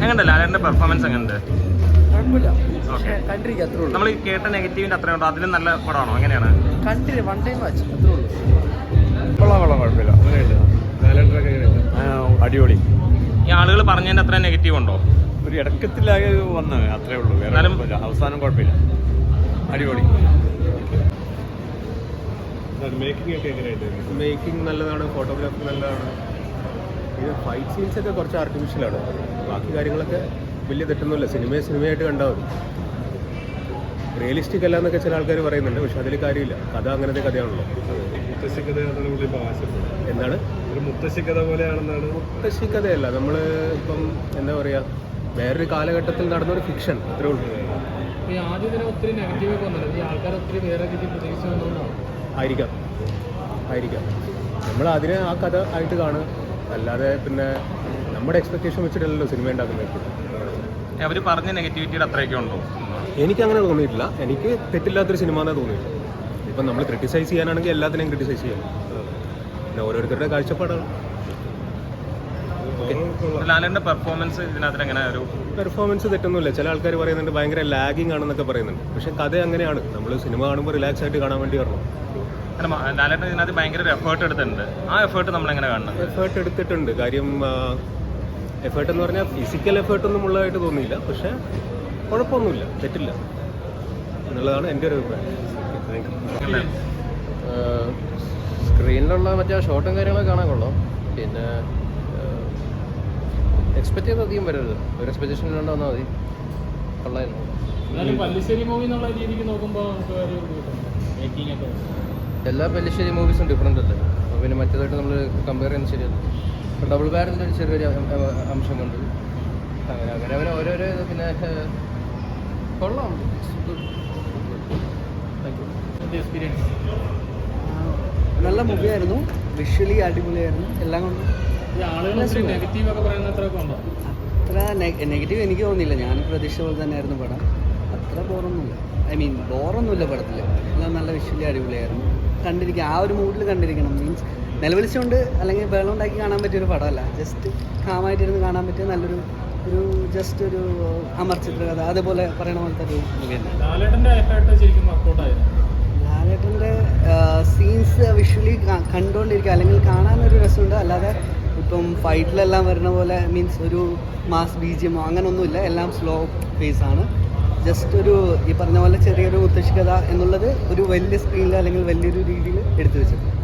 എങ്ങനെയുണ്ട് ലാലേട്ടൻ്റെ പെർഫോമൻസ്? എങ്ങനെയുണ്ട്? കുഴപ്പമില്ല, കണ്ടിരിക്കുക അത്രേ ഉള്ളൂ. നമ്മൾ കേട്ട നെഗറ്റീവിൻ്റെ അത്രയുണ്ടോ? അതിലും നല്ല പടമാണോ? എങ്ങനെയാണ്? കണ്ടില്ല, വൺ ടൈം വാച്ച് അത്രേ ഉള്ളൂ. കൊള്ളാം, കുഴപ്പമില്ല. അടിപൊളി. ഈ ആളുകൾ പറഞ്ഞതിൻ്റെ അത്ര നെഗറ്റീവ് ഉണ്ടോ? ഒരു ഇടക്കത്തിലായി വന്നത് അത്രേ ഉള്ളൂ, വേറെ അവസാനം കുഴപ്പമില്ല. അടിപൊളി. മേക്കിംഗ് നല്ലതാണ്, ഫോട്ടോഗ്രാഫി നല്ലതാണ്. ഇത് ഫൈറ്റ് സീൻസ് ഒക്കെ കുറച്ച് ആർട്ടിഫിഷ്യലാണ്. ബാക്കി കാര്യങ്ങളൊക്കെ വലിയ തെറ്റൊന്നുമില്ല. സിനിമയായിട്ട് കണ്ടാൽ മതി. റിയലിസ്റ്റിക് അല്ല എന്നൊക്കെ ചില ആൾക്കാർ പറയുന്നുണ്ട്, പക്ഷെ അതിൽ കാര്യമില്ല. കഥ അങ്ങനത്തെ കഥയാണല്ലോ. എന്താണ് ഒരു മുത്തശ്ശി കഥ പോലെയാണെന്നാണ്. മുത്തശ്ശി കഥയല്ല, നമ്മൾ ഇപ്പം എന്താ പറയുക, വേറൊരു കാലഘട്ടത്തിൽ നടന്നൊരു ഫിക്ഷൻ, അത്രേ ഉള്ളൂ. ഒത്തിരി നെഗറ്റീവ് ഒക്കെ വന്നത് ഈ ആൾക്കാർ ഒത്തിരി വേറെ രീതിയിൽ പ്രതീക്ഷിച്ചുകൊണ്ടാണ്. ആയിരിക്കാം നമ്മൾ അതിനെ ആ കഥ ആയിട്ട് കാണുക, അല്ലാതെ പിന്നെ നമ്മുടെ എക്സ്പെക്ടേഷൻ വെച്ചിട്ടല്ലല്ലോ സിനിമ ഉണ്ടാക്കുന്നത്. അവർ പറഞ്ഞ നെഗറ്റിവിറ്റിയുടെ അത്രയൊക്കെ ഉണ്ടോ? എനിക്കങ്ങനെ തോന്നിയിട്ടില്ല. എനിക്ക് തെറ്റില്ലാത്തൊരു സിനിമ എന്നാണ് തോന്നിയിട്ടില്ല. ഇപ്പം നമ്മൾ ക്രിട്ടിസൈസ് ചെയ്യാനാണെങ്കിൽ എല്ലാത്തിനെയും ക്രിട്ടിസൈസ് ചെയ്യാം. പിന്നെ ഓരോരുത്തരുടെ കാഴ്ചപ്പാടാണ്. ലാലേട്ടൻ്റെ പെർഫോമൻസ് ഇതിനകത്ത് എങ്ങനെ? ഒരു പെർഫോമൻസ് തെറ്റൊന്നുമില്ല. ചില ആൾക്കാർ പറയുന്നുണ്ട് ഭയങ്കര ലാഗിങ് ആണെന്നൊക്കെ പറയുന്നുണ്ട്, പക്ഷേ കഥ അങ്ങനെയാണ്. നമ്മൾ സിനിമ കാണുമ്പോൾ റിലാക്സ് ആയിട്ട് കാണാൻ വേണ്ടി വരണം. ലാലേട്ടൻ ഇതിനകത്ത് ഭയങ്കര ഒരു എഫേർട്ട് എടുത്തിട്ടുണ്ട്. ആ എഫേർട്ട് നമ്മളെങ്ങനെ കാണുന്നത്? എഫേർട്ട് എടുത്തിട്ടുണ്ട്. കാര്യം എഫേർട്ട് എന്ന് പറഞ്ഞാൽ ഫിസിക്കൽ എഫേർട്ടൊന്നും ഉള്ളതായിട്ട് തോന്നിയില്ല, പക്ഷേ കുഴപ്പമൊന്നുമില്ല, തെറ്റില്ല എന്നുള്ളതാണ് എൻ്റെ ഒരു അഭിപ്രായം. സ്ക്രീനിലുള്ള മറ്റേ ഷോട്ടും കാര്യങ്ങളൊക്കെ കാണാൻ കൊള്ളാം. പിന്നെ എക്സ്പെക്ട് ചെയ്ത് അധികം വരരുത്, ഒരു എക്സ്പെക്ടേഷൻ ഇല്ലാണ്ട് വന്നാൽ മതി. കൊള്ളായിരുന്നു. പല്ലിശ്ശേരി മൂവി എന്നുള്ള രീതിക്ക് നോക്കുമ്പോൾ എല്ലാ പല്ലിശ്ശേരി മൂവീസും ഡിഫറെൻ്റ് അല്ലേ, അപ്പോൾ പിന്നെ മറ്റേതായിട്ട് നമ്മൾ കമ്പയർ ചെയ്യുന്നത് ശരിയല്ല. ഇപ്പോൾ ഡബിൾ ബാരലിൻ്റെ ഒരു ചെറിയൊരു അംശം കൊണ്ട് അങ്ങനെ ഓരോരോ ഇത്. പിന്നെ കൊള്ളാം, എക്സ്പീരിയൻസ് നല്ല മൂവിയായിരുന്നു. വിഷ്വലി അടിപൊളിയായിരുന്നു, എല്ലാം കൊണ്ടും. നെഗറ്റീവ് ഒക്കെ പറയുന്ന അത്രയൊക്കെ ഉണ്ടോ? അത്ര നെഗറ്റീവ് എനിക്ക് തോന്നിയില്ല. ഞാൻ പ്രതീക്ഷിച്ച പോലെ തന്നെയായിരുന്നു പടം. അത്ര ബോറൊന്നുമില്ല, ബോറൊന്നുമില്ല പടത്തിൽ. എല്ലാം നല്ല വിഷ്വലി അടിപൊളിയായിരുന്നു. കണ്ടിരിക്കുക, ആ ഒരു മൂഡിൽ കണ്ടിരിക്കണം. മീൻസ് നിലവിളിച്ചുകൊണ്ട് അല്ലെങ്കിൽ ബഹളം ഉണ്ടാക്കി കാണാൻ പറ്റിയൊരു പടമല്ല. ജസ്റ്റ് കാമായിട്ടിരുന്ന് കാണാൻ പറ്റിയ നല്ലൊരു ജസ്റ്റ് ഒരു അമർ ചിത്രകഥ അതേപോലെ പറയണ പോലത്തെ ഒരു മൂവിയാണ്. ലാലേട്ടൻ്റെ സീൻസ് വിഷ്വലി കണ്ടുകൊണ്ടിരിക്കുക, അല്ലെങ്കിൽ കാണാനൊരു രസമുണ്ട്. അല്ലാതെ ഇപ്പം ഫൈറ്റിലെല്ലാം വരുന്ന പോലെ മീൻസ് ഒരു മാസ് ബീജിയമോ അങ്ങനെയൊന്നുമില്ല. എല്ലാം സ്ലോ പേസാണ്. ജസ്റ്റ് ഒരു ഈ പറഞ്ഞ പോലെ ചെറിയൊരു മുത്തശ്ശി കഥ എന്നുള്ളത് ഒരു വലിയ സ്ക്രീനിൽ അല്ലെങ്കിൽ വലിയൊരു രീതിയിൽ എടുത്തു വെച്ചിട്ടുണ്ട്.